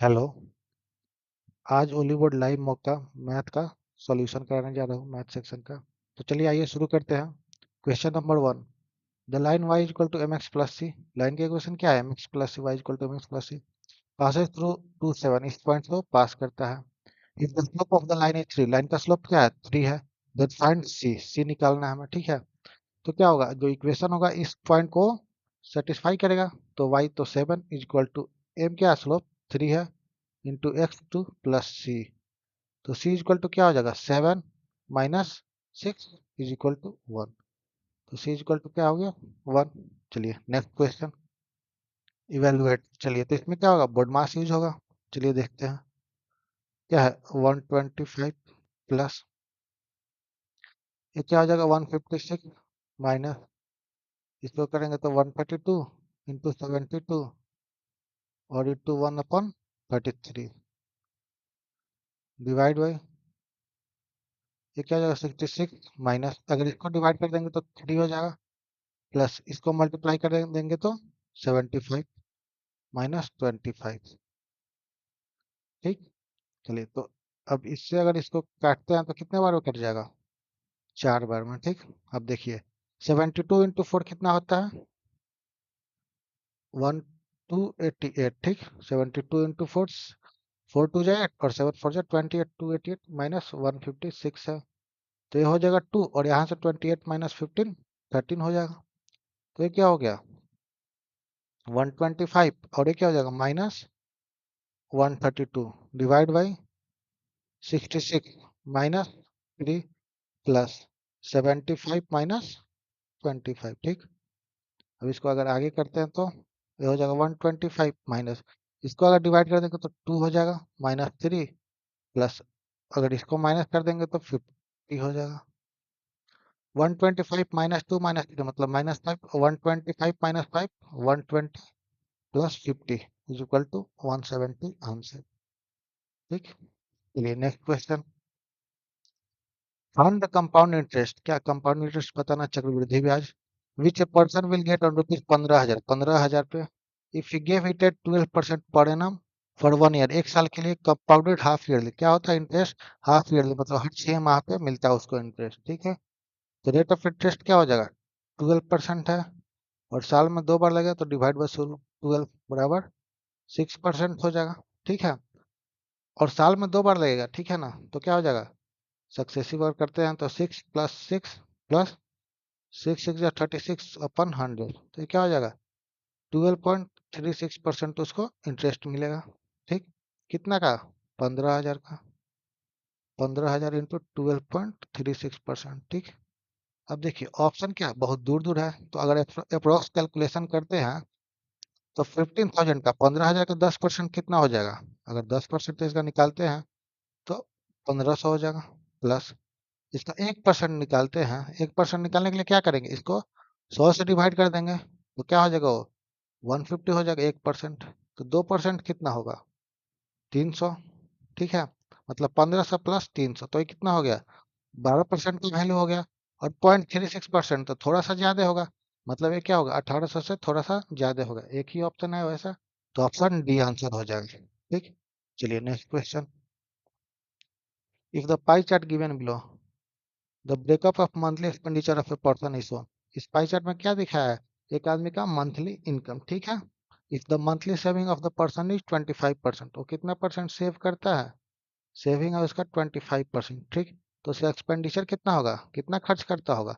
Hello. आज Ollywood live मौका math का सॉल्यूशन कराने जा रहा हूँ, मैथ सेक्शन का। तो चलिए आइए शुरू करते हैं। Question number 1। The line y equal to m x plus c. Line का इक्वेशन क्या है? M x plus c, y equal to m x plus c. Passes through 2 7, इस पॉइंट को पास करता है। If the slope of the line is 3, line का slope क्या है? 3 है। देन फाइंड सी, सी निकालना है हमें, ठीक है। तो क्या होगा, जो इक्वेशन होगा इस पॉइंट को सेटिस्फाई करेगा। तो y तो 7 इज इक्वल टू एम, क्या स्लोप 3 है, इंटू एक्स टू प्लस सी। तो c इक्वल टू क्या हो जाएगा? 7 - 6 इज इक्वल टू 1। तो c इक्वल टू क्या हो गया? 1। चलिए नेक्स्ट क्वेश्चन इवेलुएट। चलिए तो इसमें क्या होगा? बोर्ड मास यूज होगा। चलिए देखते हैं क्या है। 125 प्लस ये क्या हो जाएगा? 156 माइनस इसको करेंगे तो 132 इंटू 72 और इंटू 1/33 डिवाइड बाई ये क्या हो जाएगा? 66 माइनस अगर इसको डिवाइड कर देंगे तो 3 हो जाएगा, प्लस इसको मल्टीप्लाई कर देंगे तो 75 -25। ठीक। चलिए तो अब इससे अगर इसको काटते हैं तो कितने बार में कट जाएगा? 4 बार में। ठीक। अब देखिए 72 इंटू 4 कितना होता है? 1288। ठीक। 72 इंटू 4, 4 2 जा 8 और 7 4 जा 28, 288 माइनस 156 है। तो ये हो जाएगा 2 और यहाँ से 28 माइनस 15 13 हो जाएगा। तो ये क्या हो गया? 125 और ये क्या हो जाएगा? Minus 132 divide by 66 minus 3 plus 75 minus 25। ठीक। अब इसको अगर आगे करते हैं तो ये हो जाएगा 125 माइनस इसको अगर डिवाइड कर देंगे तो 2 हो जाएगा, -3 प्लस अगर इसको माइनस कर देंगे तो 50 हो जाएगा। 125 -2 -3 मतलब -5। 125 -5 120 plus 50 is equal to 170 answer. ठीक। चलिए next question. Find the compound interest. क्या कंपाउंड इंटरेस्ट बताना? चक्रवृद्धि ब्याज। Which a person will get on rupees 15,000, 15,000 पे if you give it at 12% per annum for 1 year, एक साल के लिए कंपाउंडेड हाफ ईयरली। क्या होता है इंटरेस्ट? हाफ ईयरली मतलब हर 6 माह पे मिलता है उसको इंटरेस्ट। ठीक है। तो रेट ऑफ इंटरेस्ट क्या हो जाएगा? 12% है और साल में 2 बार लगेगा तो डिवाइड बाई 12 बराबर 6% हो जाएगा। ठीक है। और साल में 2 बार लगेगा, ठीक है ना, तो क्या हो जाएगा? सक्सेसिव और करते हैं तो 6 + 6 प्लस 6 6 36/100। तो ये क्या हो जाएगा? 12.36% उसको इंटरेस्ट मिलेगा। ठीक। कितना का? 15,000 का। 15,000 इंटू 12.36%। ठीक। अब देखिए ऑप्शन क्या बहुत दूर दूर है, तो अगर अप्रोक्स कैलकुलेशन करते हैं तो 15,000 का 15,000 का 10% कितना हो जाएगा? अगर 10% इसका निकालते हैं तो 1,500 हो जाएगा, प्लस इसका 1% निकालते हैं। 1% निकालने के लिए क्या करेंगे? इसको 100 से डिवाइड कर देंगे तो क्या हो जाएगा? वो 150 हो जाएगा 1%। तो 2% कितना होगा? 300। ठीक है। मतलब 1500 प्लस 300 तो ये कितना हो गया? 12% का वैल्यू हो गया। और 0.36% तो थोड़ा सा ज्यादा होगा, मतलब ये क्या होगा? 1800 से थोड़ा सा ज्यादा होगा। एक ही ऑप्शन है वैसा, तो ऑप्शन डी आंसर हो जाएगा। ठीक। चलिए next question. If the pie chart given below the breakup of monthly expenditure of a person is shown. इस पाई चार्ट में क्या दिखाया है? एक आदमी का मंथली इनकम। ठीक है। If the monthly saving of the person is 25%, वो कितना परसेंट सेव करता है? सेविंग है उसका 25%। ठीक। तो उसका एक्सपेंडिचर कितना होगा? कितना खर्च करता होगा?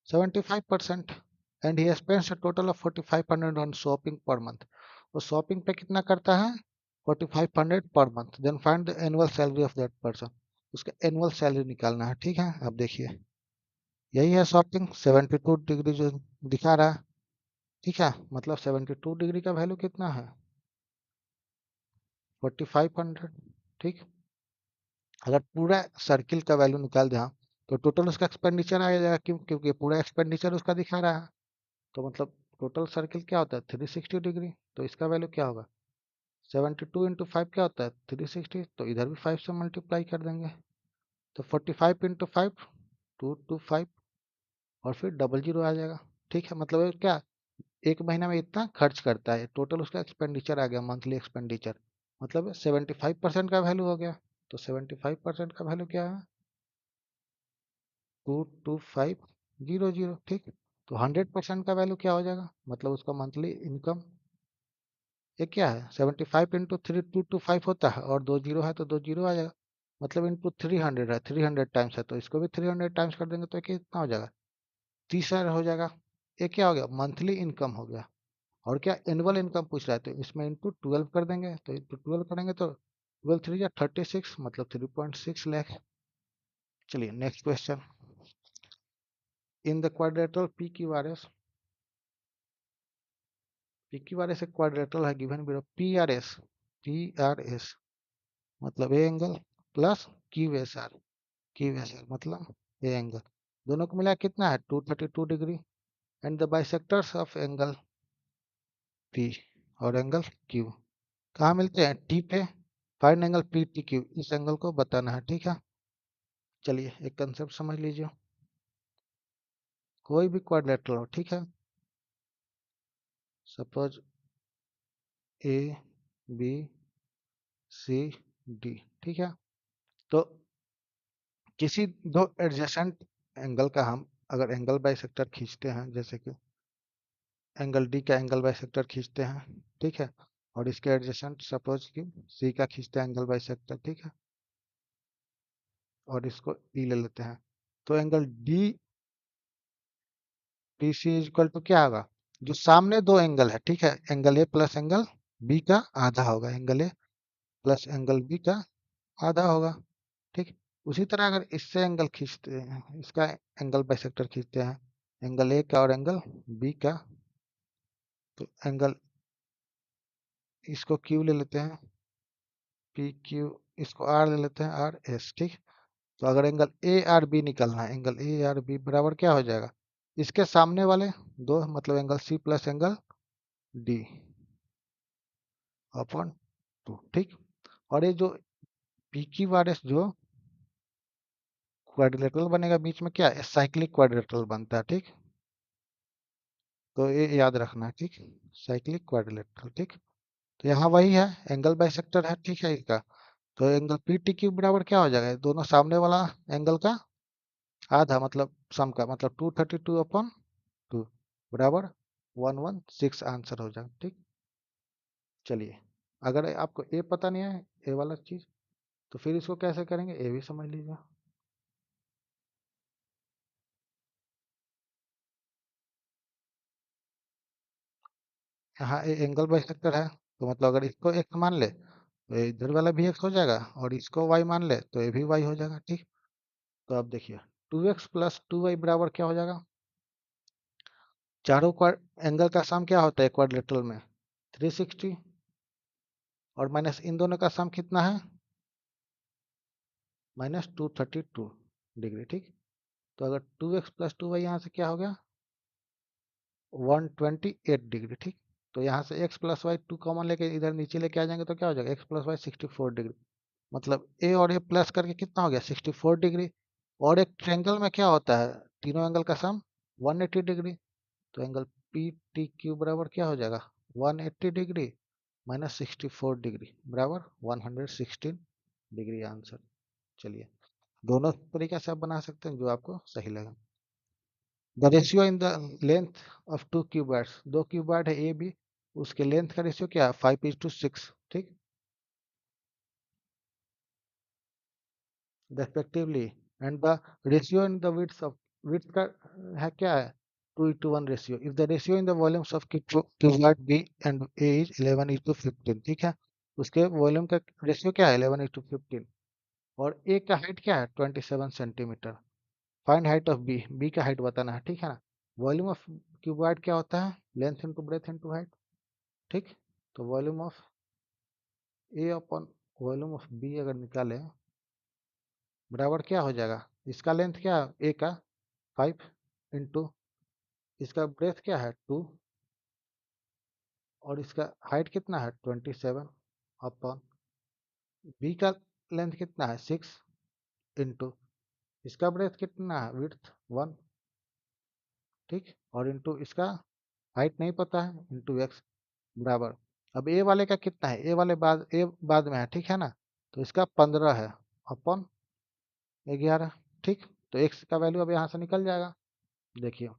75%। And he spends a total of 4,500 on shopping per month. वो शॉपिंग पे कितना करता है? 4,500 per month. Then find the annual salary of that person. उसका एनुअल सैलरी निकालना है। ठीक है। अब देखिए यही है शॉपिंग, 72 डिग्री जो दिखा रहा है। ठीक है। मतलब 72 डिग्री का वैल्यू कितना है? 4,500। ठीक। अगर पूरा सर्किल का वैल्यू निकाल दें हम, तो टोटल उसका एक्सपेंडिचर आ जाएगा। क्यों? क्योंकि पूरा एक्सपेंडिचर उसका दिखा रहा है। तो मतलब टोटल सर्किल क्या होता है? 360 डिग्री। तो इसका वैल्यू क्या होगा? 72 इंटू 5 क्या होता है? 360। तो इधर भी 5 से मल्टीप्लाई कर देंगे तो 45 इंटू 5 225 और फिर डबल जीरो आ जाएगा। ठीक है। मतलब ये क्या, एक महीना में इतना खर्च करता है, टोटल उसका एक्सपेंडिचर आ गया, मंथली एक्सपेंडिचर। मतलब 75% का वैल्यू हो गया। तो 75% का वैल्यू क्या है? 22500। ठीक। तो 100% का वैल्यू क्या हो जाएगा? मतलब उसका मंथली इनकम, ये क्या है? 75 इंटू 3225 होता है, और दो जीरो है तो दो जीरो आ जाएगा। मतलब इनटू 300 है, 300 टाइम्स है, तो इसको भी 300 टाइम्स कर देंगे तो ये कितना हो जाएगा? 30,000 हो जाएगा। ये क्या हो गया? मंथली इनकम हो गया। और क्या एनुअल इनकम पूछ रहा है, तो इसमें इंटू 12 कर देंगे, तो इंटू 12 करेंगे तो 12 3 या 36, मतलब 3.6 लाख। चलिए next question. In the quadrilateral P Q R S, P Q R S एक क्वाड्रेटल है given below P R S, P R S मतलब a angle plus Q S R, Q S R मतलब a angle, दोनों को मिला कितना है? 232 degree. And the bisectors of angle P और एंगल क्यू कहाँ मिलते हैं? टी पे। Find angle P T Q, इस एंगल को बताना है। ठीक है। चलिए एक कंसेप्ट समझ लीजिए। कोई भी क्वाड्रिलेटरल हो, ठीक है, suppose A B C D, ठीक है। तो किसी दो एडजेसेंट एंगल का हम अगर एंगल बाइसेक्टर खींचते हैं, जैसे कि एंगल डी का एंगल बाइसेक्टर खींचते हैं, ठीक है, और इसके एडजेसेंट सपोज कि सी का खींचते हैं एंगल बाइसेक्टर, ठीक है, और इसको ई ले लेते हैं, तो angle D P C equal to क्या होगा? जो सामने दो एंगल है, ठीक है, angle A plus angle B का आधा होगा, angle A plus angle B का आधा होगा। ठीक। उसी तरह अगर इससे एंगल खींचते हैं, इसका एंगल बाइसेक्टर खींचते हैं, एंगल ए का और एंगल बी का, तो एंगल इसको क्यू ले लेते हैं, पी क्यू, इसको आर ले लेते हैं, आर एस। ठीक। तो अगर एंगल ए आर बी निकलना है, एंगल ए आर बी बराबर क्या हो जाएगा? इसके सामने वाले दो, मतलब angle C plus angle D upon two. ठीक। और ये जो पी क्यू आर एस जो क्वाड्रिलेटरल बनेगा बीच में, क्या साइक्लिक क्वाड्रिलेटरल बनता है। ठीक। तो ये याद रखना है। ठीक। Cyclic quadrilateral. ठीक। तो यहाँ वही है, एंगल बाइसेक्टर है, ठीक है, इसका। तो एंगल पी टी क्यू बराबर क्या हो जाएगा? दोनों सामने वाला एंगल का आधा, मतलब सम का, मतलब 232/2 बराबर 116 आंसर हो जाएगा। ठीक। चलिए, अगर आपको ए पता नहीं है, ए वाला चीज, तो फिर इसको कैसे करेंगे, ए भी समझ लीजिए। यहाँ ए एंगल बाइसेक्टर है, तो मतलब अगर इसको एक्स मान ले तो इधर वाला भी एक्स हो जाएगा, और इसको वाई मान ले तो ये भी वाई हो जाएगा। ठीक। तो अब देखिए, 2x प्लस 2y बराबर क्या हो जाएगा? चारों एंगल का सम क्या होता है क्वाड्रिलेटरल में? 360, और माइनस इन दोनों का सम कितना है? -232 डिग्री। ठीक। तो अगर 2x प्लस 2y यहाँ से क्या हो गया? 128 डिग्री। ठीक। तो यहाँ से x प्लस वाई 2 कॉमन लेके इधर नीचे लेके आ जाएंगे तो क्या हो जाएगा? x plus y 64 degree. मतलब a और a प्लस करके कितना हो गया? 64 डिग्री। और एक ट्रायंगल में क्या होता है? तीनों एंगल का सम 180 डिग्री। तो एंगल पी टी क्यू बराबर क्या हो जाएगा? 180 डिग्री माइनस 64 डिग्री बराबर 116 डिग्री आंसर। चलिए, दोनों तरीका से आप बना सकते हैं, जो आपको सही लगे। The ratio in the length of two cuboids, दो क्यूबॉइड है ए बी, उसके लेंथ का रेशियो क्या है? 5:6। ठीक। Respectively. And the ratio in the width of, width का है क्या है? 2:1 ratio. If the ratio in the volumes of cuboid B and A is 11:15। ठीक है। उसके वॉल्यूम का रेशियो क्या है? 11:15। और ए का हाइट क्या है? 27 centimetre. Find height of B, B का हाइट बताना है। ठीक है ना। वॉल्यूम ऑफ क्यूबॉइड क्या होता है? Length into breadth into height. ठीक। तो volume of A upon volume of B अगर निकालें, बराबर क्या हो जाएगा? इसका लेंथ क्या है ए का? 5 इंटू इसका ब्रेथ क्या है? 2, और इसका हाइट कितना है? 27 अपॉन बी का लेंथ कितना है? 6 इंटू इसका ब्रेथ कितना है? विड्थ 1। ठीक। और इंटू इसका हाइट नहीं पता है, इंटू एक्स बराबर अब ए वाले का कितना है, ए बाद में है, ठीक है ना, तो इसका 15 है अपन 11, ठीक। तो एक्स का वैल्यू अब यहाँ से निकल जाएगा, देखिए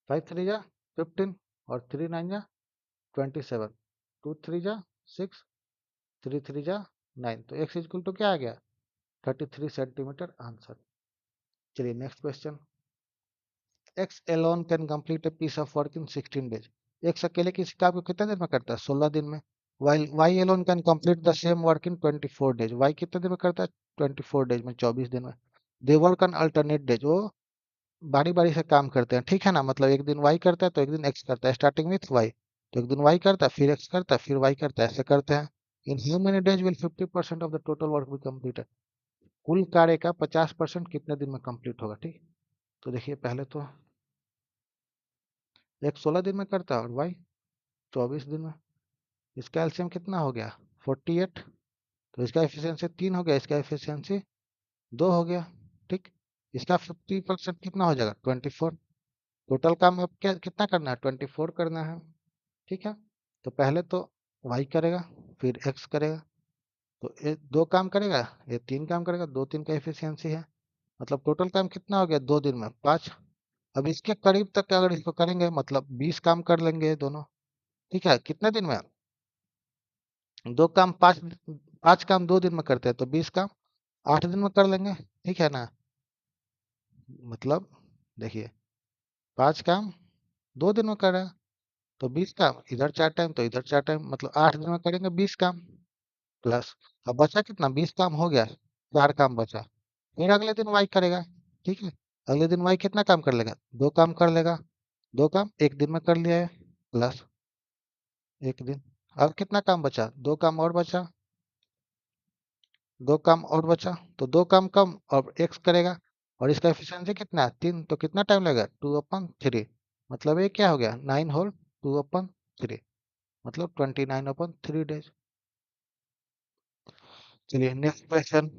5 3 जा 15 और 3 9 जा 27, 2 3 जा 6, 3 3 जा 9, तो एक्स इक्वल टू क्या आ गया, 33 सेंटीमीटर आंसर। चलिए next question. X alone can complete a piece of work in 16 days. X अकेले किसी काम को कितने दिन में करता है, 16 दिन में। While y alone can complete the same work in 24 days. Y कितने दिन में करता है, 24 डेज में, 24 दिन में। They work on alternate days, वो बारी बारी से काम करते हैं, ठीक है ना, मतलब एक दिन वाई करता है तो एक दिन एक्स करता है, स्टार्टिंग विथ वाई, तो एक दिन वाई करता है फिर एक्स करता है फिर वाई करता है, ऐसे करते हैं। In how many days will 50% of the total work be completed. कुल कार्य का 50% कितने दिन में कंप्लीट होगा, ठीक। तो देखिए पहले तो एक्स 16 दिन में करता है और वाई 24 दिन में। इसका एलसीएम कितना हो गया, 48, तो इसका एफिशिएंसी 3 हो गया, इसका एफिशिएंसी 2 हो गया, ठीक। इसका 50% कितना हो जाएगा, 24। टोटल काम अब क्या कितना करना है, 24 करना है, ठीक है। तो पहले तो y करेगा फिर x करेगा, तो ये दो काम करेगा, ये तीन काम करेगा, दो तीन का एफिशिएंसी है, मतलब टोटल काम कितना हो गया 2 दिन में 5। अब इसके करीब तक अगर इसको करेंगे मतलब 20 काम कर लेंगे दोनों, ठीक है, कितने दिन में, दो काम पाँच, पाँच काम 2 दिन में करते हैं तो 20 काम 8 दिन में कर लेंगे, ठीक है ना। मतलब देखिए 5 काम 2 दिन में कर रहे हैं, तो 20 काम इधर 4 टाइम तो इधर 4 टाइम, मतलब 8 दिन में करेंगे 20 काम प्लस। अब बचा कितना, 20 काम हो गया, 4 काम बचा, फिर अगले दिन वाई करेगा, ठीक है। अगले दिन वाई कितना काम कर लेगा, 2 काम कर लेगा, 2 काम एक दिन में कर लिया है प्लस एक दिन। अब कितना काम बचा, 2 काम और बचा, 2 काम और बचा, तो 2 काम कम और एक्स करेगा, और इसका एफिशिएंसी कितना है 3, तो कितना टाइम लगेगा 2/3, मतलब ये क्या हो गया 9 होल 2/3, मतलब 29/3 डेज। चलिए next question.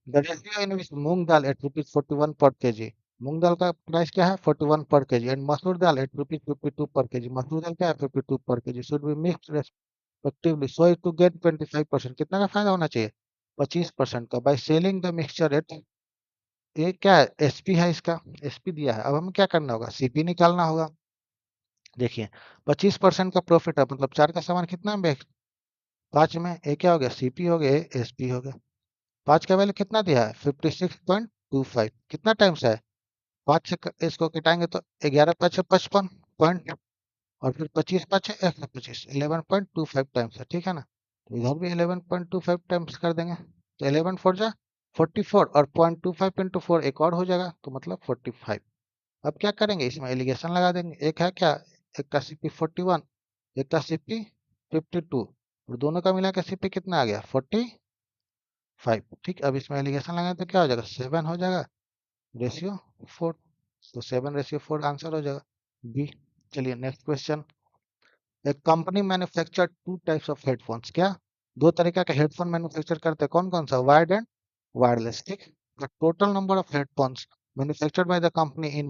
The ratio in which moong dal at rupees 41 per KG. मूंग दाल का प्राइस क्या है 41 पर केजी, एंड मसूर दाल एट रुपीज 52 पर केजी। मसूर दाल क्या है 52 per kg, should be mixed respectively so as to get 25%। कितना का फायदा होना चाहिए, 25% का, by selling the mixture at, ये क्या है एसपी है, इसका एसपी दिया है। अब हमें क्या करना होगा, सीपी निकालना होगा। देखिए 25% का प्रॉफिट है, मतलब चार का सामान कितना में, 5 में, ये क्या हो गया सीपी हो गया, एसपी हो गया। 5 का वैल्यू कितना दिया है 56.25, कितना टाइम से है, 5 से इसको घटाएंगे तो 11 5 है 55 पॉइंट, और फिर 25 5 है 125, 11.25 टाइम्स है, ठीक है ना। तो इधर भी 11.25 टाइम्स कर देंगे, तो 11 4 जा 44, और 0.25 इंटू 4 एक और हो जाएगा, तो मतलब 45। अब क्या करेंगे, इसमें एलिगेशन लगा देंगे, एक है क्या, एक का सीपी 41, एक का सीपी 52, और दोनों का मिला के सीपी कितना आ गया 45, ठीक। अब इसमें एलिगेशन लगाए तो क्या हो जाएगा 7 हो जाएगा रेशियो 4, तो 7:4 आंसर हो जाएगा बी। चलिए नेक्स्ट क्वेश्चन। एक company manufacture two types of headphones, क्या दो तरीका के हेडफोन मैन्युफैक्चर करते हैं, कौन कौन सा, वायर्ड एंड वायरलेस, ठीक। The total number of headphones manufactured by the company in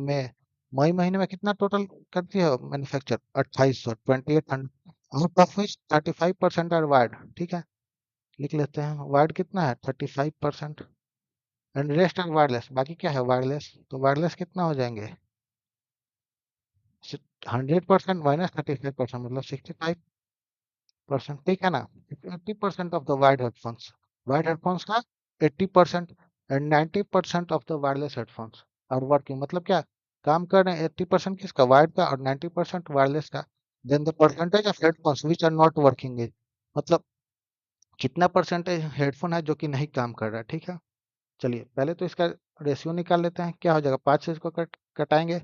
May महीने में कितना टोटल करती है manufacture, 2800, 2800, out of which 35% are wired, ठीक है। लिख लेते हैं वायर्ड कितना है 35%, एंड रेस्ट आर वायरलेस, बाकी क्या है वायरलेस, तो वायरलेस कितना हो जाएंगे 100% माइनस 35% मतलब 65%, ठीक है ना। 80% of the wired headphones, wired headphones का 80%, and 90% of the wireless headphones are working, मतलब क्या काम कर रहे हैं 80% किसका वायर्ड का और 90% वायरलेस का। Then the percentage of headphones which are not working is, मतलब कितना परसेंटेज हेडफोन है जो कि नहीं काम कर रहा है, ठीक है। चलिए पहले तो इसका रेशियो निकाल लेते हैं, क्या हो जाएगा 5 से इसको कटाएंगे,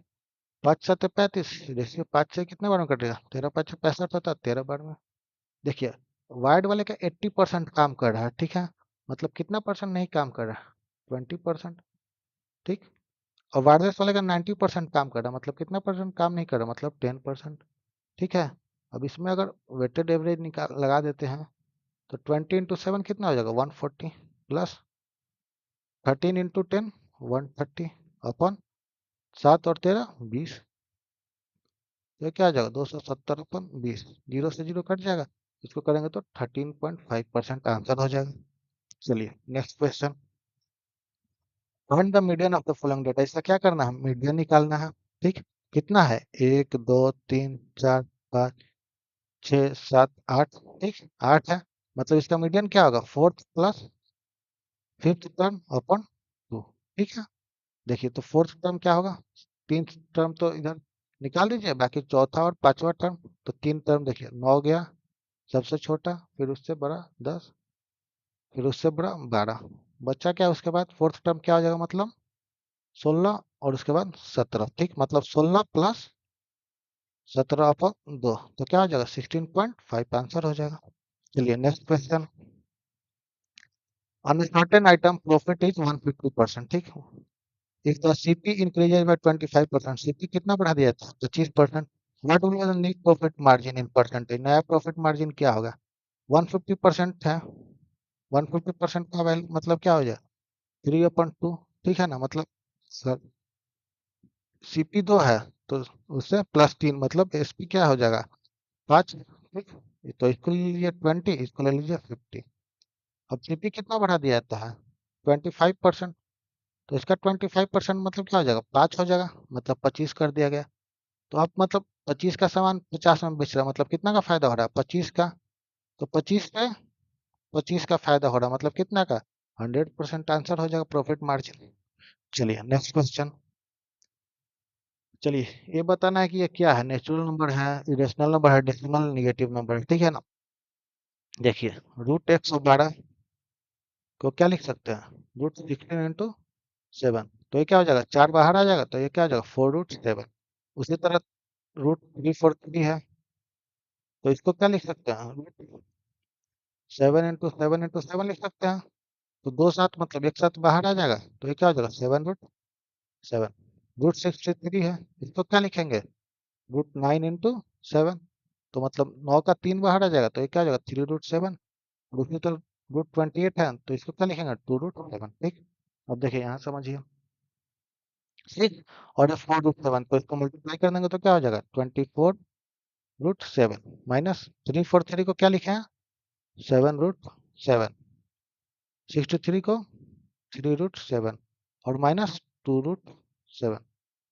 5 7 35, रेशियो 5 से कितने बार में कटेगा 13 5 65 होता है 13 बार में। देखिए वाइड वाले का 80% काम कर रहा है, ठीक है, मतलब कितना परसेंट नहीं काम कर रहा है 20%, ठीक। और वायरलेस वाले का 90% काम कर रहा है, मतलब कितना परसेंट काम नहीं कर रहा, मतलब 10%, ठीक है। अब इसमें अगर वेटेड एवरेज निकाल लगा देते हैं तो 20 × 7 कितना हो जाएगा 140, प्लस 13 × 10 130, अपन 7 और 13 20, तो क्या आ जाएगा 270 अपन 20, जीरो से जीरो कट जाएगा, इसको करेंगे तो 13.5% आंसर हो जाएगा। चलिए next question. Find the median of the following data. इसका क्या करना है, मीडियन निकालना है। ठीक, कितना है, 1 2 3 4 5 6 7 8। ठीक, 8 है, मतलब इसका मीडियन क्या होगा, fourth plus fifth term upon 2। ठीक है, देखिए तो फोर्थ टर्म क्या होगा, तीन टर्म तो इधर निकाल दीजिए, बाकी चौथा और पांचवा टर्म, तो तीन टर्म देखिए 9 गया, सबसे छोटा, फिर उससे बड़ा 10, फिर उससे बड़ा 12, बच्चा क्या उसके बाद फोर्थ टर्म क्या हो जाएगा, मतलब 16, और उसके बाद 17। ठीक, मतलब 16 प्लस 17 अपॉन 2, तो क्या हो जाएगा 16.5 आंसर हो जाएगा। चलिए next question. On certain item profit is 150%। ठीक, if the CP increases by 25%, CP कितना बढ़ा दिया था, 25%, what will be the net profit margin in percentage, नया प्रॉफिट मार्जिन क्या होगा, 150% है, 150% का वैल्यू मतलब क्या हो जाए 3/2। ठीक है ना, मतलब सर CP 2 है, तो उससे +3, मतलब SP क्या हो जाएगा 5। ठीक, तो इसको ले लीजिए 20, इसको ले लीजिए 50। अब CP कितना बढ़ा दिया जाता है 25%, तो इसका 25% मतलब क्या हो जाएगा 5 हो जाएगा, मतलब 25 कर दिया गया। तो आप मतलब 25 का सामान 50 में बेच रहा है, मतलब कितना का फायदा हो रहा है 25 का, तो 25 पे 25 का फायदा हो रहा है, मतलब कितना का 100% आंसर हो जाएगा प्रॉफिट मार्जिन। चलिए नेक्स्ट क्वेश्चन। चलिए ये बताना है कि ये क्या है, नेचुरल नंबर है, इरेशनल नंबर है, डेसिमल नेगेटिव नंबर है। ठीक है ना, देखिए √112 को क्या लिख सकते हैं, √16 × 7, तो ये क्या हो जाएगा 4 बाहर आ जाएगा, तो ये क्या हो जाएगा 4√7। उसी तरह √343 है, तो इसको क्या लिख सकते हैं, 7 × 7 × 7 लिख सकते हैं, तो दो साथ मतलब एक साथ बाहर आ जाएगा, तो ये क्या हो जाएगा 7√7। √63 है, इसको क्या लिखेंगे, √9 × 7, तो मतलब 9 का 3 बाहर आ जाएगा, तो ये क्या हो जाएगा 3√7। दूसरी तरफ √28 है, तो इसको क्या लिखेंगे 2√7। ठीक, अब देखिए यहाँ समझिए, ठीक, और ये 4√7, तो इसको मल्टीप्लाई कर देंगे तो क्या हो जाएगा 24√7, माइनस 343 को क्या लिखे हैं 7√7, 63 को 3√7, और माइनस 2√7,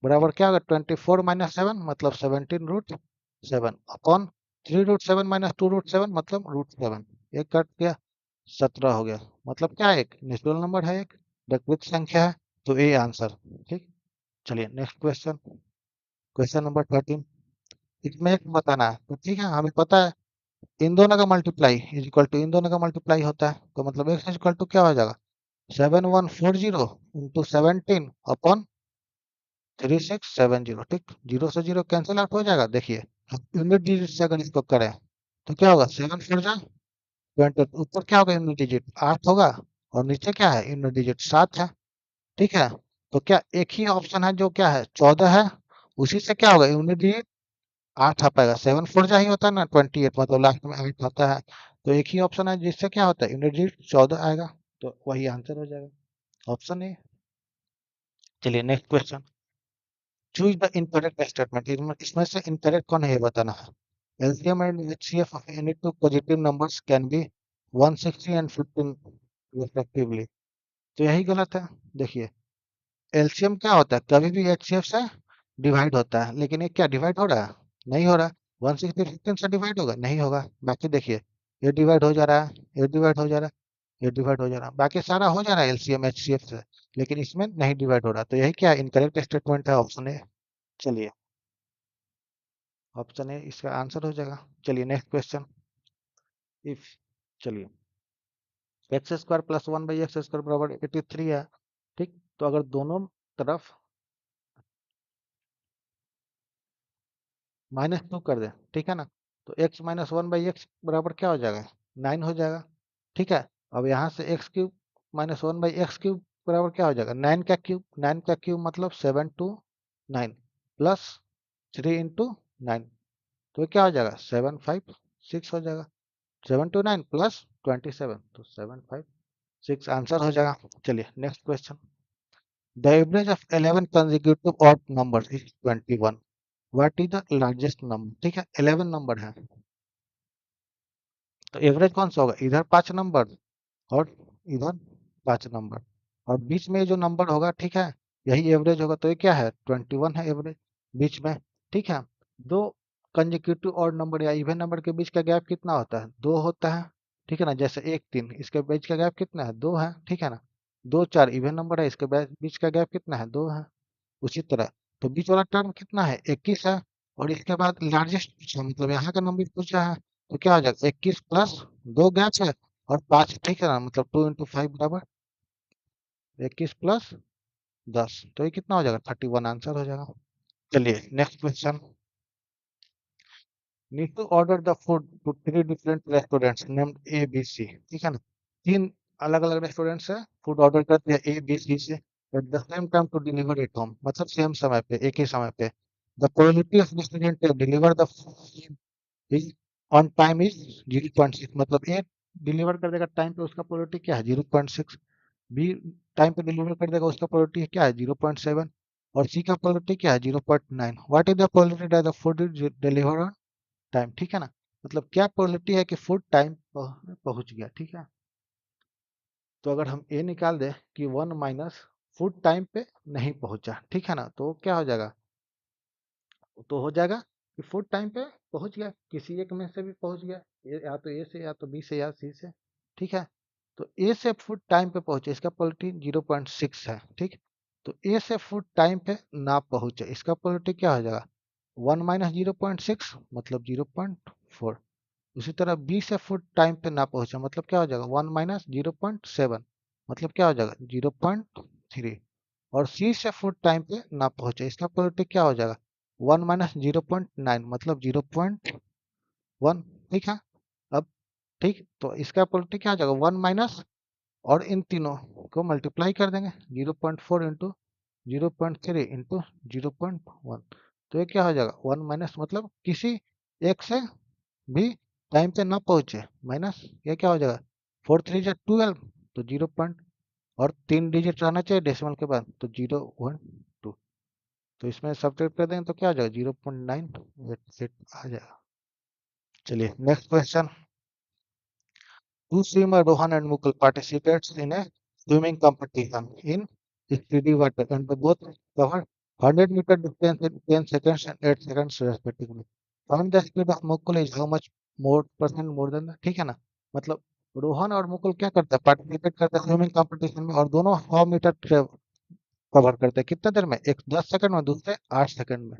बराबर क्या होगा 24 - 7 मतलब 17√7 अपॉन 3√7 माइनस 2√7 मतलब √7, एक कट गया 17 हो गया, मतलब क्या है एक नेचुरल नंबर है, एक विपरीत संख्या है, तो ए आंसर। ठीक, चलिए नेक्स्ट क्वेश्चन, क्वेश्चन नंबर 13। इसमें एक बताना है, तो ठीक है हमें पता है इन दोनों का मल्टीप्लाई इज इक्वल टू इन दोनों का मल्टीप्लाई होता है, तो मतलब x इज इक्वल टू क्या हो जाएगा 7140 × 17 अपॉन 3670। ठीक, जीरो से जीरो कैंसिल आउट हो जाएगा, देखिए यूनिट डिजिट से अगर इसको करें तो क्या होगा 7 4 जा 20, ऊपर क्या होगा यूनिट डिजिट 8 होगा, और नीचे क्या है यूनिट डिजिट 7 है। ठीक है, तो क्या एक ही ऑप्शन है जो क्या है 14 है, उसी से क्या होगा यूनिट डिजिट 8 आ पाएगा, 7 4 जा ही होता है ना 28, मतलब लास्ट में 8 आता है, तो एक ही ऑप्शन है जिससे क्या होता है यूनिट डिजिट 14 आएगा, तो वही आंसर हो जाएगा ऑप्शन ए। चलिए next question. Choose the incorrect statement, इसमें से इनकरेक्ट कौन है ये बताना है। LCM and HCF of any two positive numbers can be 160 and 15 respectively, तो यही गलत है। देखिए एलसीएम क्या होता है, कभी भी HCF से डिवाइड होता है, लेकिन ये क्या डिवाइड हो रहा है, नहीं हो रहा। 160 15 से डिवाइड होगा, नहीं होगा। बाकी देखिए ये डिवाइड हो जा रहा है, ये डिवाइड हो जा रहा है, ये डिवाइड हो जा रहा है, बाकी सारा हो जा रहा है LCM HCF से, लेकिन इसमें नहीं डिवाइड हो रहा, तो यही क्या इनकरेक्ट स्टेटमेंट है, ऑप्शन ए। चलिए ऑप्शन ए इसका आंसर हो जाएगा। चलिए नेक्स्ट क्वेश्चन। इफ, चलिए x² + 1/x² बराबर 83 है। ठीक, तो अगर दोनों तरफ -2 कर दें, ठीक है ना, तो x - 1/x बराबर क्या हो जाएगा 9 हो जाएगा। ठीक है, अब यहाँ से x³ - 1/x³ बराबर क्या हो जाएगा 9 का क्यूब, 9 का क्यूब मतलब 729 प्लस 3 × 9, तो क्या हो जाएगा 756 हो जाएगा, 729 प्लस 27, तो 756 आंसर हो जाएगा। चलिए next question. The average of 11 consecutive odd numbers is 21, what is the largest number, ठीक है 11 नंबर है, तो एवरेज कौन सा होगा, इधर 5 नंबर और इधर 5 नंबर, और बीच में जो नंबर होगा, ठीक है, यही एवरेज होगा, तो ये क्या है 21 है एवरेज बीच में, ठीक है। दो कंजिक्यूटिव और नंबर या इवन नंबर के बीच का गैप कितना होता है, 2 होता है, ठीक है ना, जैसे 1 3 इसके बीच का गैप कितना है, 2 है, ठीक है ना। 2 4 इवन नंबर है, इसके बीच का गैप कितना है, 2 है। उसी तरह तो बीच वाला टर्म कितना है, 21 है, और इसके बाद लार्जेस्ट पूछा, मतलब यहाँ का नंबर पूछा है, तो क्या हो जाएगा 21 प्लस 2 गैप है और 5, ठीक है ना, मतलब 2 × 5 बराबर 21 प्लस 10, तो ये कितना हो जाएगा 31 आंसर हो जाएगा। चलिए next question. Need to order the food to 3 different restaurants named A B C, ठीक है ना, 3 अलग अलग रेस्टोरेंट से फूड ऑर्डर करते हैं ए बी सी से, at the same time to deliver it home, मतलब सेम समय पे, एक ही समय पे। The probability of restaurant to deliver the is on time is 0.6, मतलब ए डिलीवर कर देगा टाइम पे, उसका प्रोबेबिलिटी क्या है 0.6, बी टाइम पे डिलीवर कर देगा, उसका प्रोबेबिलिटी क्या है 0.7, और सी का प्रोबेबिलिटी क्या है 0.9। What is the probability that the food is deliver on time, ठीक है ना, मतलब क्या प्रोबेबिलिटी है कि फूड टाइम पहुंच गया, ठीक है। तो अगर हम ए निकाल दे कि 1 - फूड टाइम पे नहीं पहुंचा, ठीक है ना, तो क्या हो जाएगा, तो हो जाएगा कि फुड टाइम पे पहुंच गया, किसी एक में से भी पहुंच गया, या तो ए से या तो बी से या सी से, ठीक है। तो ए से फुड टाइम पे पहुंचे, इसका प्रोबेबिलिटी 0.6 है, ठीक। तो ए से फुड टाइम पे ना पहुंचे, इसका प्रोबेबिलिटी क्या हो जाएगा 1 - 0.6 मतलब 0.4। उसी तरह बी से फुड टाइम पे ना पहुंचे, मतलब क्या हो जाएगा 1 - 0.7 मतलब क्या हो जाएगा 0.3। और सी से फुड टाइम पे ना पहुंचे, इसका प्रोबेबिलिटी क्या हो जाएगा 1 - 0.9 मतलब 0.1, ठीक है। अब ठीक, तो इसका प्रोबेबिलिटी क्या हो जाएगा 1 और इन तीनों को मल्टीप्लाई कर देंगे, 0.4 इंटू 0.3 इंटू 0.1, तो ये क्या हो जाएगा 1 मतलब किसी एक से भी टाइम पे ना पहुंचे, माइनस ये क्या हो जाएगा 4 3 12, तो 0. और 3 डिजिट रहना चाहिए डेसिमल के बाद, तो 0 1 2, तो इसमें सब्ट्रैक्ट कर देंगे तो क्या आ जाएगा 0.9 आ जाएगा। चलिए next question. Two swimmer Rohan and Mukul participates in a swimming competition in steady water and they both cover 100 meter distance in 10 seconds and 8 seconds respectively. Find the speed of Mukul is how much more percent more than the, ठीक है ना, मतलब रोहन और मुकुल क्या करते हैं, participate करते हैं स्विमिंग कंपटीशन में, और दोनों 100 मीटर कवर करते हैं कितने देर में, एक 10 सेकंड में, दूसरे 8 सेकंड में,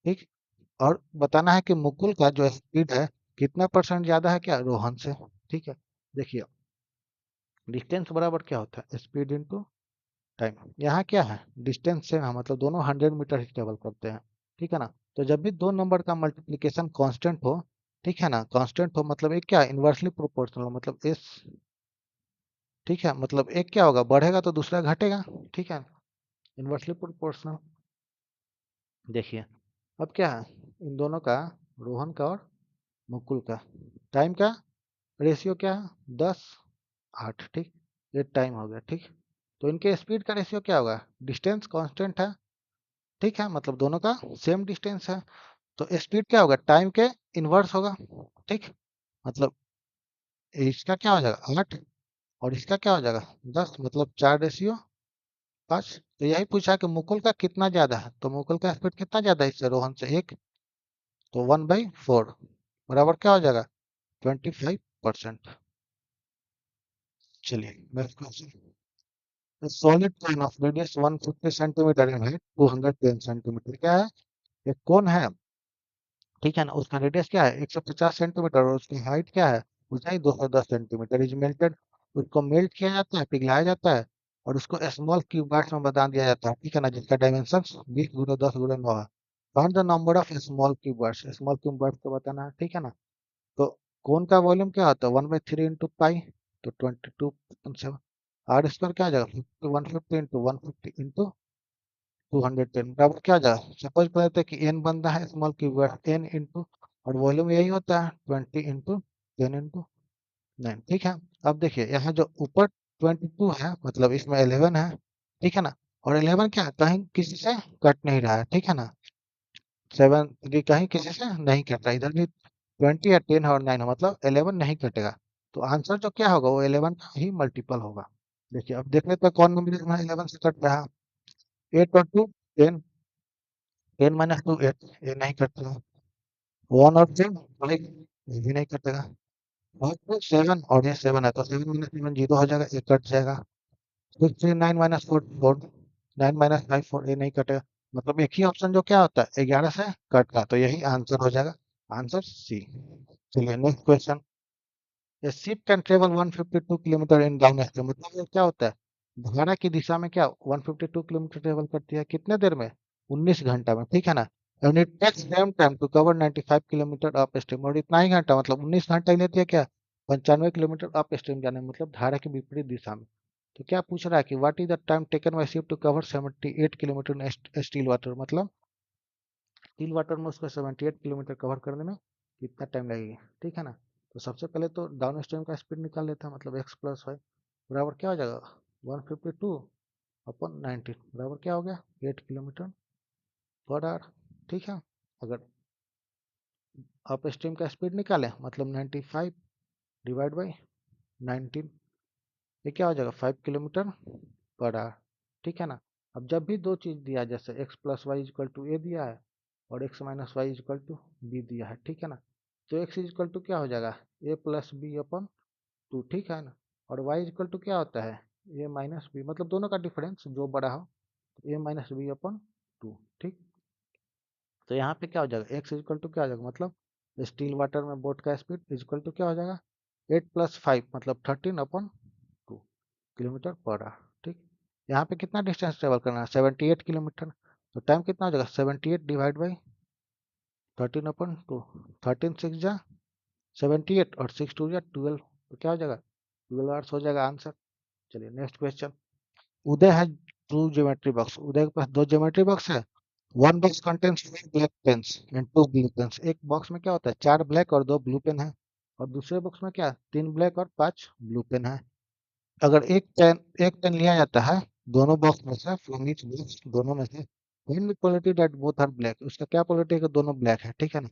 ठीक। और बताना है कि मुकुल का जो स्पीड है कितना परसेंट ज्यादा है क्या रोहन से, ठीक है। देखिए डिस्टेंस बराबर क्या होता है स्पीड इनटू टाइम, यहाँ क्या है डिस्टेंस से ना, मतलब दोनों 100 मीटर ही ट्रेवल करते हैं, ठीक है ना। तो जब भी दो नंबर का मल्टीप्लिकेशन कांस्टेंट हो, ठीक है ना, कांस्टेंट हो मतलब एक क्या इनवर्सली प्रोपोर्शनल, मतलब एस, ठीक है, मतलब एक क्या होगा बढ़ेगा तो दूसरा घटेगा, ठीक है, इनवर्सली प्रोपोर्शनल। देखिए अब क्या है इन दोनों का, रोहन का और मुकुल का टाइम का रेशियो क्या है 10 8, ठीक, ये टाइम हो गया, ठीक। तो इनके स्पीड का रेशियो क्या होगा, डिस्टेंस कांस्टेंट है, ठीक है, मतलब दोनों का सेम डिस्टेंस है, तो स्पीड क्या होगा टाइम के इनवर्स होगा, ठीक, मतलब इसका क्या हो जाएगा 8 और इसका क्या हो जाएगा 10, मतलब 4:5। तो यही पूछा कि मुकुल का कितना ज्यादा है, तो मुकुल का स्पीड कितना ज्यादा है इससे रोहन से एक, तो 1/4 बराबर क्या हो जाएगा 25%। चलिए next question. A solid cone of radius 150 centimeter in height 210 centimeter क्या है, एक कोन है, ठीक है ना, उसका रेडियस क्या है 150 सेंटीमीटर और उसकी हाइट क्या है ऊंचाई 210 सेंटीमीटर, इज मेल्टेड, उसको मेल्ट किया जाता है, पिघलाया जाता है, और उसको स्मॉल क्यूब्स में बना दिया जाता है, ठीक है ना, जिसका डायमेंशन 20 × 10 × 9 है। Find the number of small cubes को बताना है, ठीक है ना। तो कोन का वॉल्यूम क्या होता है 1/3 इंटू पाई, तो 22.7, आर स्क्वायर क्या आ जाएगा 150 इंटू 150 इंटू 210 बराबर क्या आ जाएगा, सपोज कर लेते हैं कि एन बन रहा है स्मॉल क्यूब एन इंटू, और वॉल्यूम यही होता है 20 × 10 × 9, ठीक है। अब देखिए यहाँ जो ऊपर 22 है मतलब इसमें 11 है, ठीक है ना, और 11 क्या है कहीं किसी से कट नहीं रहा है, ठीक है ना, 7 कहीं किसी से नहीं कट रहा, इधर भी 20 या 10 और 9 मतलब 11 नहीं कटेगा। तो आंसर जो क्या होगा वो 11 का ही मल्टीपल होगा। देखिए अब देख लेते हैं कौन कॉम्बिनेशन 11 से कट रहा है। 8 और 2 10, 10 माइनस 2 8, ये नहीं कटेगा। 1 और 2 5, ये भी नहीं कटेगा। और फिर 7 और ये 7 है तो 7 माइनस 7 जीरो हो जाएगा, ये कट जाएगा। 6 3 9 माइनस 4 4, 9 माइनस 5 4, ये नहीं कटेगा। मतलब एक ही ऑप्शन जो क्या होता है 11 से कट रहा, तो यही आंसर हो जाएगा, आंसर सी। चलिए next question. A ship can travel 152 kilometre in down stream, मतलब ये क्या होता है धारा की दिशा में क्या 152 किलोमीटर ट्रेवल करती है कितने देर में, 19 घंटा में, ठीक है ना। And it takes them time to cover 95 kilometer upstream, और इतना ही घंटा मतलब 19 घंटा ही लेती है क्या 95 किलोमीटर अप स्ट्रीम जाने में, मतलब धारा के विपरीत दिशा में। तो क्या पूछ रहा है कि what is the time taken by ship to cover 78 kilometer in still water, मतलब स्टील वाटर में उसको 78 किलोमीटर कवर करने में कितना टाइम लगेगा, ठीक है ना। तो सबसे पहले तो डाउन स्ट्रीम का स्पीड निकाल लेते हैं, मतलब एक्स प्लस वाई बराबर क्या हो जाएगा 152 अपन 90 बराबर क्या हो गया 8 किलोमीटर पर आवर, ठीक है। अगर अप स्ट्रीम का स्पीड निकालें मतलब 95 डिवाइड बाई 19, ये क्या हो जाएगा 5 किलोमीटर पर आवर, ठीक है ना। अब जब भी दो चीज़ दिया जैसे x plus y is equal to a दिया है और x minus y is equal to b दिया है, ठीक है ना। तो एक्स इजक्वल टू क्या हो जाएगा ए प्लस बी अपन 2, ठीक है ना। और वाई इजक्वल टू क्या होता है ए माइनस बी, मतलब दोनों का डिफरेंस जो बड़ा हो, ए माइनस बी अपन 2, ठीक। तो यहाँ पे क्या हो जाएगा एक्स इजक्वल टू क्या हो जाएगा, मतलब स्टील वाटर में बोट का स्पीड इजक्वल टू क्या हो जाएगा 8 प्लस 5 मतलब 13 अपन 2 किलोमीटर पर आवर, ठीक। यहाँ पे कितना डिस्टेंस ट्रेवल करना है 78 किलोमीटर, तो टाइम कितना हो जाएगा 78 डिवाइड बाई 13 अपन 2, 13 6 जा 78 और 6 2 जा 12, तो क्या हो जाएगा 12 आवर्स हो जाएगा आंसर। चलिए नेक्स्ट क्वेश्चन। उदय है टू ज्योमेट्री बॉक्स, उदय के पास दो ज्योमेट्री बॉक्स है। One box contains black pens and two blue pens, एक बॉक्स में क्या होता है 4 ब्लैक और 2 ब्लू पेन है, और दूसरे बॉक्स में क्या 3 ब्लैक और 5 ब्लू पेन है। अगर एक पेन लिया जाता है दोनों बॉक्स में से फ्रॉम ईच बॉक्स, दोनों में से when the quality that both are black, उसका क्या क्वालिटी है कि दोनों ब्लैक है, ठीक है ना।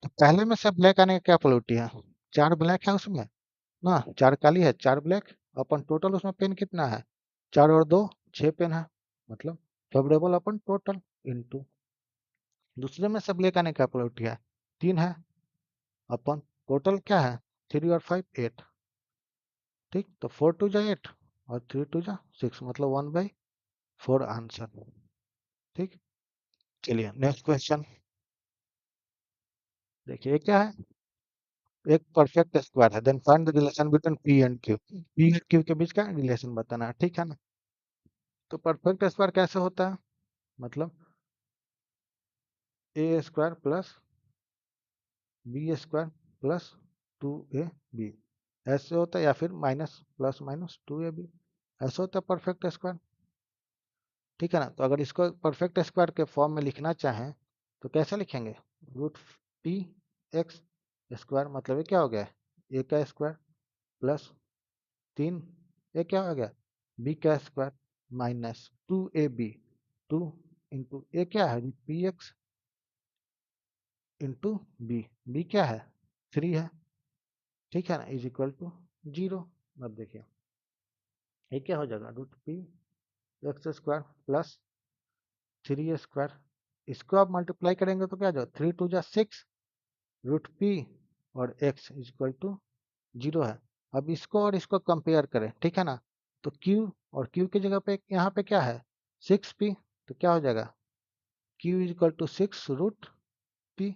तो पहले में से ब्लैक आने का क्या क्वालिटी है 4 ब्लैक है उसमें ना, 4 काली है 4 ब्लैक, अपन टोटल उसमें पेन कितना है 4 और 2 6 पेन है, मतलब फेवरेबल अपन टोटल इनटू दूसरे में से ब्लैक आने का क्वालिटी है 3 है, अपन टोटल क्या है 3 और 5 8, ठीक। तो 4 2 जा 8 और 3 2 जा 6, मतलब 1/4 आंसर, ठीक। चलिए नेक्स्ट क्वेश्चन। देखिए क्या है एक परफेक्ट स्क्वायर है, then find the relation between P and Q, P and Q के बीच का रिलेशन बताना है, ठीक है ना। तो परफेक्ट स्क्वायर कैसे होता है, मतलब a square plus b square plus 2ab ऐसे होता है, या फिर माइनस प्लस माइनस 2ab ऐसे होता है परफेक्ट स्क्वायर, ठीक है ना। तो अगर इसको परफेक्ट स्क्वायर के फॉर्म में लिखना चाहें तो कैसे लिखेंगे रूट पी एक्स स्क्वायर, मतलब ये क्या हो गया ए का स्क्वायर प्लस 3 ये क्या हो गया बी का square minus 2ab, 2 into a क्या है P X into B, B क्या है 3 है, ठीक है ना, इज इक्वल टू 0। अब देखिए ये क्या हो जाएगा root P X square plus 3 square, इसको आप मल्टीप्लाई करेंगे तो क्या जाएगा 3 2 जा 6 रूट पी और एक्स इज इक्वल टू 0 है। अब इसको और इसको कंपेयर करें, ठीक है ना। तो q और q की जगह पे यहाँ पे क्या है 6p, तो क्या हो जाएगा q is equal to 6 root p,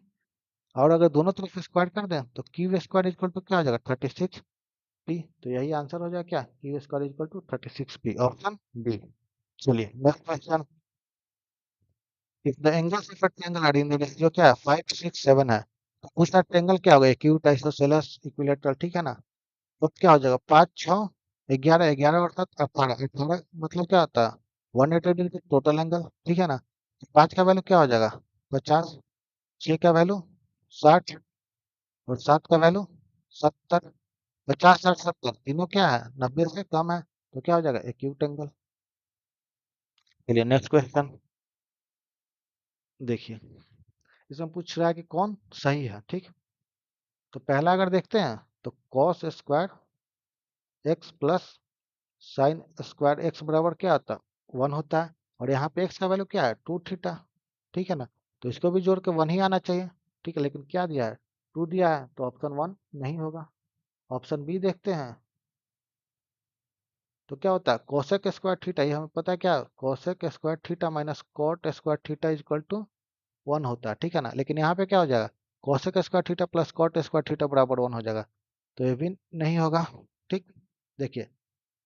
और अगर दोनों तरफ स्क्वायर कर दें तो Q square is equal to क्या हो जाएगा 36p, तो यही आंसर हो जाएगा क्या q square is equal to 36p, option D. चलिए next question. If the angles of a triangle are in the ratio क्या है 5 6 7 है, तो पूछना ट्रायंगल क्या होगा एक्यूट आइसोसेलेस इक्विलैटरल, ठीक है ना। तो क्या हो जाएगा 5 6 11 11 और 7 18 18, मतलब क्या होता है 180 डिग्री टोटल एंगल, ठीक है ना। 5 का वैल्यू क्या हो जाएगा 50, 6 का वैल्यू 60 और 7 का वैल्यू 70, 50 60 70 तीनों क्या है 90 से कम है, तो क्या हो जाएगा एक्यूट एंगल। चलिए नेक्स्ट क्वेश्चन। देखिए इसमें पूछ रहा है कि कौन सही है, ठीक। तो पहला अगर देखते हैं तो cos square x plus sine square x बराबर क्या आता है, 1 होता है। और यहाँ पे एक्स का वैल्यू क्या है, 2 थीटा, ठीक है ना। तो इसको भी जोड़ के 1 ही आना चाहिए, ठीक है। लेकिन क्या दिया है, 2 दिया है, तो ऑप्शन 1 नहीं होगा। ऑप्शन बी देखते हैं, तो क्या होता है कोसेक स्क्वायर थीटा, ये हमें पता है क्या, cosec square theta minus cot square theta is equal to 1 होता है, ठीक है ना। लेकिन यहाँ पे क्या हो जाएगा, cosec square theta plus cot square theta बराबर 1 हो जाएगा, तो ये भी नहीं होगा, ठीक। देखिए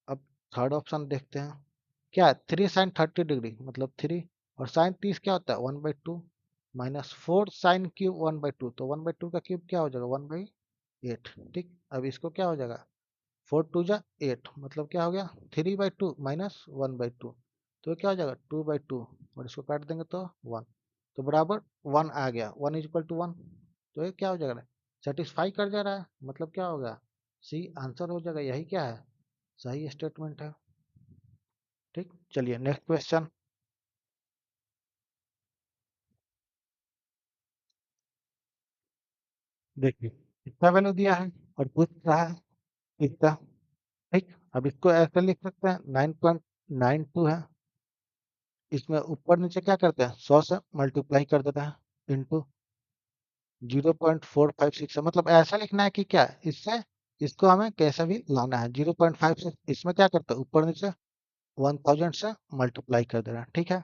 अब थर्ड ऑप्शन देखते हैं, क्या है 3 sin 30 डिग्री मतलब 3, और साइन 30 क्या होता है 1/2 माइनस 4 sin³ 1/2, तो 1/2 का क्यूब क्या हो जाएगा 1/8, ठीक। अब इसको क्या हो जाएगा 4 2 जा 8 मतलब क्या हो गया 3/2 माइनस 1/2, तो ये क्या हो जाएगा 2/2, और इसको काट देंगे तो 1, तो बराबर 1 आ गया, 1 इज इक्वल टू 1, तो ये क्या हो जाएगा सेटिस्फाई कर जा रहा है, मतलब क्या होगा सी आंसर हो जाएगा, यही क्या है सही स्टेटमेंट है, ठीक। चलिए नेक्स्ट क्वेश्चन। देखिए इसका वैल्यू दिया है और पूछ रहा है इसका, ठीक। अब इसको ऐसे लिख सकते हैं 9.92 है, इसमें ऊपर नीचे क्या करते हैं 100 से मल्टीप्लाई कर देते हैं इंटू 0.456 है, मतलब ऐसा लिखना है कि क्या इससे इसको हमें कैसे भी लाना है 0.56, इसमें क्या करते हैं ऊपर नीचे 1000 से मल्टीप्लाई कर दे रहा है, ठीक है।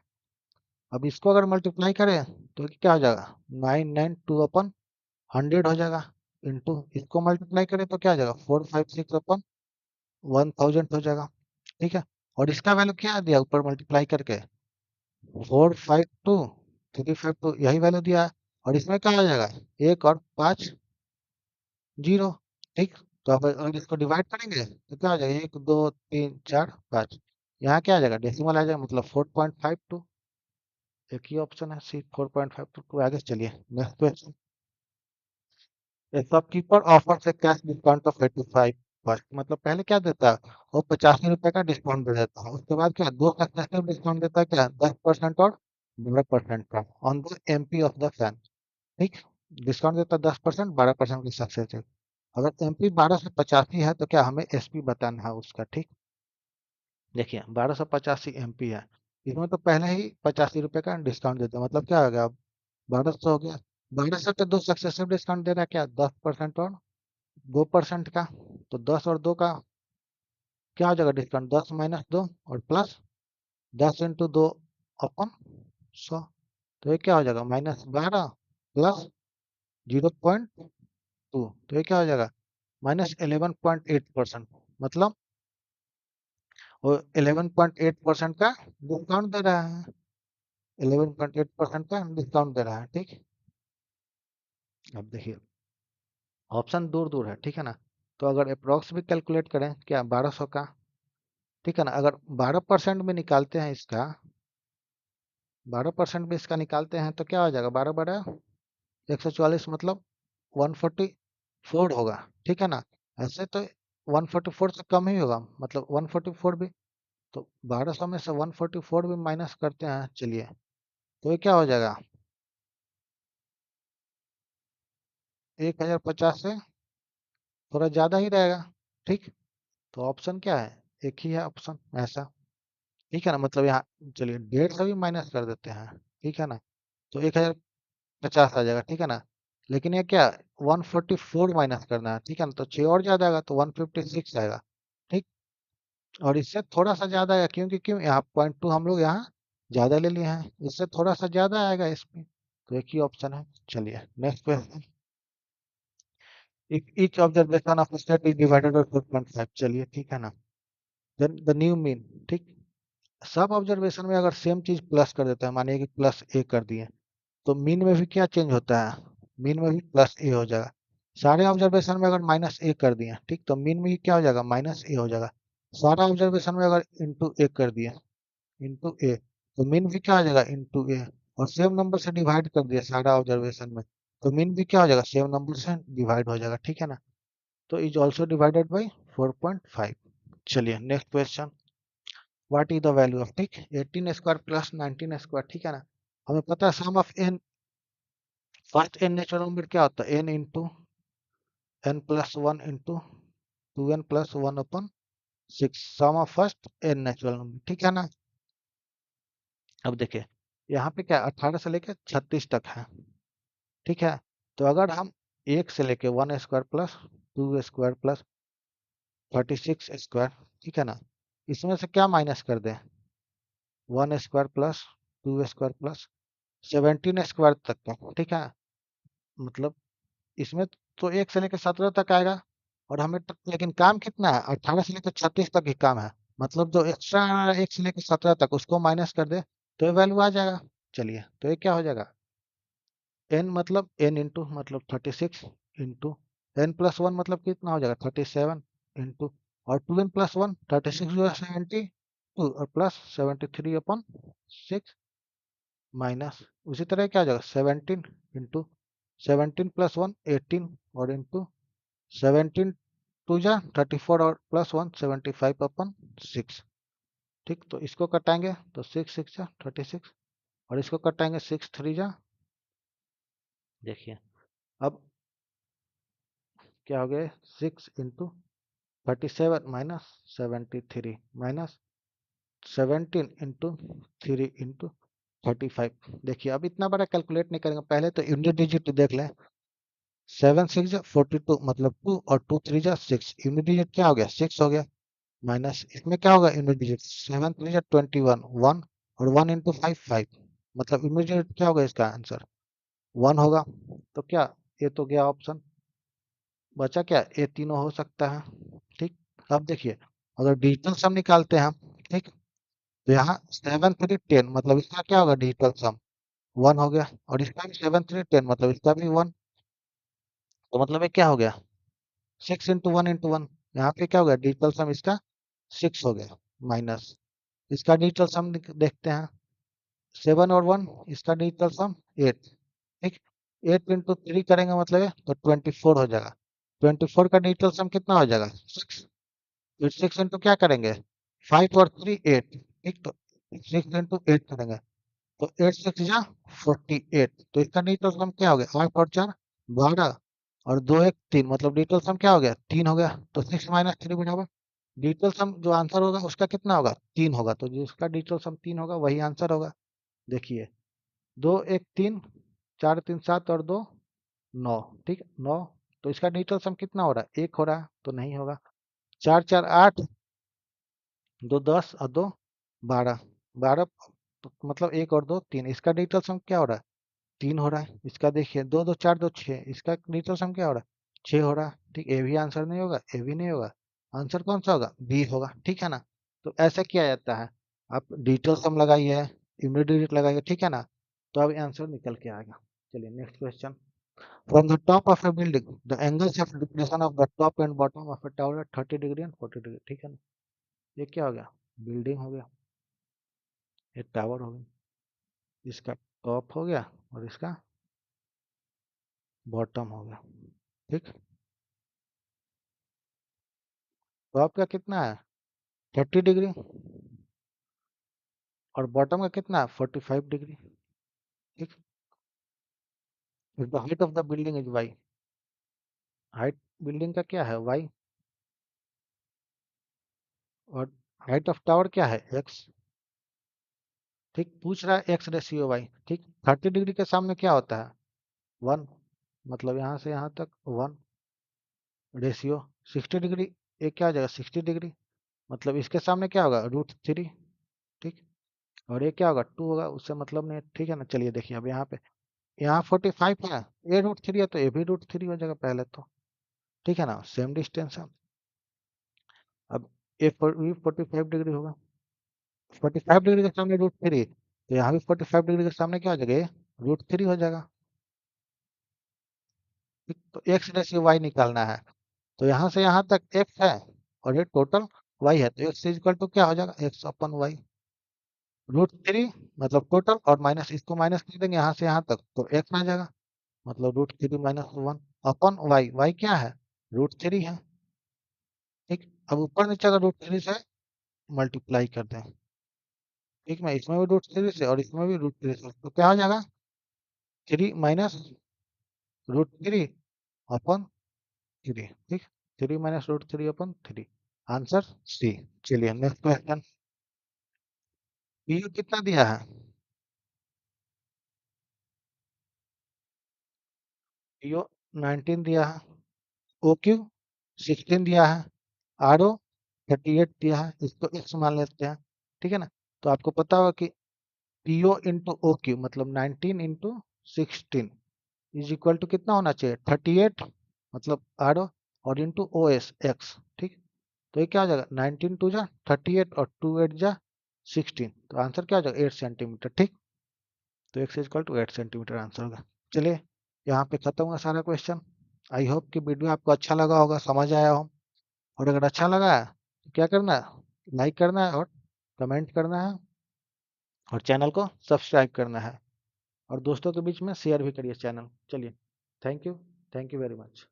अब इसको अगर मल्टीप्लाई करें तो क्या हो जाएगा 992/100 हो जाएगा, इंटू इसको मल्टीप्लाई करें तो क्या हो जाएगा 456/1000 हो जाएगा, ठीक है। और इसका वैल्यू क्या दिया ऊपर मल्टीप्लाई करके 452 352 यही वैल्यू दिया है, और इसमें क्या हो जाएगा 1 और 5 जीरो, ठीक। तो अब अगर इसको डिवाइड करेंगे तो क्या हो जाएगा 1 2 3 4 5, यहाँ क्या आ जाएगा डेसिमल आ जाएगा, मतलब 4.52, एक ही ऑप्शन है सी 4.52। आगे चलिए next question. A shopkeeper offers A cash discount of 85 first, मतलब पहले क्या देता है वो 85 रुपए का डिस्काउंट दे देता है, उसके बाद क्या दो सक्सेसिव डिस्काउंट देता है, क्या 10% और 12% का on the MP of the fan, ठीक। डिस्काउंट देता है 10% 12% की सक्सेसिव, अगर एमपी 1285 है तो क्या हमें एसपी बताना है उसका, ठीक। देखिए 1285 एमपी है, इसमें तो पहले ही 85 रुपए का डिस्काउंट देते हैं, मतलब क्या हो गया 1200 हो गया, 1200 पे दो सक्सेसिव डिस्काउंट दे रहा है, क्या 10% और 2% का, तो 10 और 2 का क्या हो जाएगा डिस्काउंट 10 माइनस 2 और प्लस 10 इंटू 2 अपन 100, तो ये क्या हो जाएगा -12 प्लस 0.2, तो ये क्या हो जाएगा -11.8%, मतलब वो 11.8% का डिस्काउंट दे रहा है, 11.8% का डिस्काउंट दे रहा है, ठीक। अब देखिए ऑप्शन दूर दूर है, ठीक है ना। तो अगर अप्रोक्स भी कैलकुलेट करें क्या 1200 का, ठीक है ना, अगर 12% में निकालते हैं इसका, 12% में इसका निकालते हैं तो क्या हो जाएगा 12 बड़ा 144, मतलब 144 होगा, ठीक है ना। ऐसे तो 144 से कम ही होगा, मतलब 144 भी, तो 1200 में से 144 भी माइनस करते हैं, चलिए तो ये क्या हो जाएगा 1050 से थोड़ा ज़्यादा ही रहेगा, ठीक। तो ऑप्शन क्या है एक ही है ऑप्शन ऐसा, ठीक है ना, मतलब यहाँ चलिए 150 से भी माइनस कर देते हैं, ठीक है ना, तो 1050 आ जाएगा, ठीक है ना। लेकिन ये क्या 144 माइनस करना है, ठीक है ना, तो 6 और ज्यादा आएगा तो 156 आएगा, ठीक। और इससे थोड़ा सा ज्यादा आएगा क्योंकि क्यों यहाँ 0.2 हम लोग यहाँ ज्यादा ले लिए हैं, इससे थोड़ा सा ज्यादा आएगा इसमें, तो एक ही ऑप्शन है। चलिए next question, each observation of a set is divided by 4.5, चलिए ठीक है ना। देन द न्यू मीन, ठीक। सब ऑब्जर्वेशन में अगर सेम चीज प्लस कर देते हैं, मानिए कि +a कर दिए, तो मीन में भी क्या चेंज होता है, मीन में भी +a हो जाएगा। सारे ऑब्जर्वेशन में अगर -a कर दिए, ठीक, तो मीन में ही क्या हो जाएगा -a हो जाएगा। सारा ऑब्जर्वेशन में अगर *a कर दिए, *a, तो मीन भी क्या हो जाएगा *a, और सेम नंबर से डिवाइड कर दिया सारा ऑब्जर्वेशन में, तो मीन भी क्या हो जाएगा सेम नंबर से डिवाइड हो जाएगा, ठीक है ना। तो इज ऑल्सो डिवाइडेड बाई 4.5। चलिए next question, what is the value of, ठीक, 18 स्क्वायर प्लस 19 स्क्वायर, ठीक है ना। हमें पता है sum of n first n natural number क्या होता है? N into n plus one into 2n plus one upon 6 sum of first n natural number, ठीक है ना। अब देखिए यहाँ पे क्या 18 से लेकर 36 तक है, ठीक है। तो अगर हम एक से लेके 1 square plus 2 square plus 36 square, ठीक है ना, इसमें से क्या माइनस कर दें? 1 square plus 2 square plus 17 square तक का, ठीक है। मतलब इसमें तो 1 से लेकर 17 तक आएगा, और हमें लेकिन काम कितना है? 18 से लेकर 36 तक ही काम है। मतलब जो एक्स्ट्रा 1 से लेकर 17 तक उसको माइनस कर दे तो ये वैल्यू आ जाएगा। चलिए तो ये क्या हो जाएगा? एन मतलब एन इंटू मतलब 36 इंटू एन प्लस वन मतलब कितना हो जाएगा? 37 इंटू और 2n+1 36 और प्लस 73/6 माइनस उसी तरह क्या हो जाएगा? 17 इंटू 17+1 18 और इंटू 17 टू जा 34 और प्लस 1 75/6, ठीक। तो इसको कटाएंगे तो 6 6 जा 36 और इसको कटाएंगे 6 3 जा, देखिए अब क्या हो गया? 6 into 37 minus 73 minus 17 into 3 into 35। देखिए अब इतना बड़ा कैलकुलेट नहीं करेंगे, पहले तो यूनिट डिजिट देख लें। 7 6 जा 42 मतलब 2 और 2 3 जा 6, यूनिट डिजिट क्या हो गया? 6 हो गया। माइनस इसमें क्या होगा? यूनिट डिजिट 7 3 जा 21 1 और 1 इंटू 5 5, मतलब यूनिट डिजिट क्या होगा? इसका आंसर 1 होगा। तो क्या ये तो गया ऑप्शन, बचा क्या? ये तीनों हो सकता है, ठीक। अब देखिए अगर डिजिटल सम निकालते हैं हम, ठीक, तो यहाँ 7 3 10 मतलब इसका क्या होगा? डिजिटल सम 1 हो गया, और इसका भी 7 3 10 मतलब इसका भी 1। तो मतलब ये क्या हो गया? 6 इंटू 1 यहाँ पे क्या हो गया? डिजिटल सम इसका 6 हो गया, माइनस इसका डिजिटल सम देखते हैं 7 और 1, इसका डिजिटल सम 8, ठीक। 8 इंटू 3 करेंगे मतलब तो 24 हो जाएगा। 24 का डिजिटल सम कितना हो जाएगा? 6। फिर 6 इंटू क्या करेंगे? 5 और 3 8, ठीक। तो 6 इंटू 8 करेंगे तो 8 6 जा 48, तो इसका डिजिटल सम क्या हो गया? 8 और 4 12 और 2 1 3, मतलब डिजिटल सम क्या हो गया? 3 हो गया। तो 6 - 3 बराबर डिजिटल सम जो आंसर होगा उसका कितना होगा? 3 होगा। तो जिसका डिजिटल सम 3 होगा वही आंसर होगा। देखिए 2 1 3 4 3 7 और 2 9, ठीक 9। तो इसका डिजिटल सम कितना हो रहा है? 1 हो रहा है, तो नहीं होगा। 4 4 8 2 10 और 2 12 12, तो मतलब 1 और 2 3, इसका डिजिटल सम क्या हो रहा है? 3 हो रहा है। इसका देखिए 2 2 4 2 6, इसका डिजिटल सम क्या हो रहा है? 6 हो रहा है, ठीक। ए भी आंसर नहीं होगा, ए भी नहीं होगा, आंसर कौन सा होगा? बी होगा, ठीक है ना। तो ऐसा किया जाता है, आप डिजिटल सम लगाइए, यूनिट डिजिट लगाइए, ठीक है ना, तो अब आंसर निकल के आएगा। चलिए next question. From the top of A building the angles of depression of the top and bottom of A tower 30 degree and 40 degree, ठीक है ना। ये क्या हो गया? बिल्डिंग हो गया, ये टावर हो गया, इसका टॉप हो गया और इसका बॉटम हो गया, ठीक। टॉप का कितना है? 30 डिग्री, और बॉटम का कितना है? 45 डिग्री, ठीक। If the height of the building is Y, height building का क्या है? वाई, और हाइट ऑफ टावर क्या है? एक्स, ठीक। पूछ रहा है एक्स रेशियो वाई, ठीक। 30 डिग्री के सामने क्या होता है? 1, मतलब यहाँ से यहाँ तक 1 रेशियो 60 डिग्री, ये क्या हो जाएगा? 60 डिग्री, मतलब इसके सामने क्या होगा? √3, ठीक। और ये क्या होगा? 2 होगा, उससे मतलब नहीं है, ठीक है ना। चलिए देखिए अब यहाँ पे यहाँ 45 है, ये √3 है, तो ये भी √3 हो जाएगा पहले तो, ठीक है ना, सेम डिस्टेंस है। अब ये 45 डिग्री होगा, 45 डिग्री के सामने √3, तो यहाँ भी 45 डिग्री के सामने क्या हो जाएगा? ये √3 हो जाएगा, ठीक। तो एक्स रेशियो वाई निकालना है, तो यहाँ से यहाँ तक एक्स है और ये टोटल वाई है, तो एक्स इक्वल टू क्या हो जाएगा? x/y, √3 मतलब टोटल, और माइनस इसको माइनस कर देंगे यहाँ से यहाँ तक, तो एक्स आ जाएगा, मतलब √3 - 1 अपॉन वाई, वाई क्या है? √3 है, ठीक। अब ऊपर नीचे का √3 से मल्टीप्लाई कर दें, ठीक। मैं इसमें भी √3 से और इसमें भी √3 से, तो क्या हो जाएगा? 3 - √3 अपन 3, ठीक, 3 माइनस √3 अपन 3, आंसर सी। चलिए नेक्स्ट क्वेश्चन। पीयू कितना दिया है? पीओ 19 दिया है, ओ क्यू 16 दिया है, आर ओ 38 दिया है, इसको एक्स मान लेते हैं, ठीक है ना। तो आपको पता होगा कि पीओ इंटू ओ क्यू मतलब 19 इंटू 16 इज इक्वल टू कितना होना चाहिए? 38 मतलब आर ओ और इंटू ओ एस एक्स, ठीक। तो ये क्या हो जाएगा? 19 टू जा 38 और 2 8 जा 16, तो आंसर क्या हो जाएगा? 8 सेंटीमीटर, ठीक। तो X equal to 8 centimeter answer होगा। चलिए यहाँ पे खत्म हुआ सारा क्वेश्चन। आई होप कि वीडियो आपको अच्छा लगा होगा, समझ आया हो। और अगर अच्छा लगा है तो क्या करना है? लाइक करना है और कमेंट करना है और चैनल को सब्सक्राइब करना है और दोस्तों के बीच में शेयर भी करिए चैनल। चलिए, थैंक यू वेरी मच।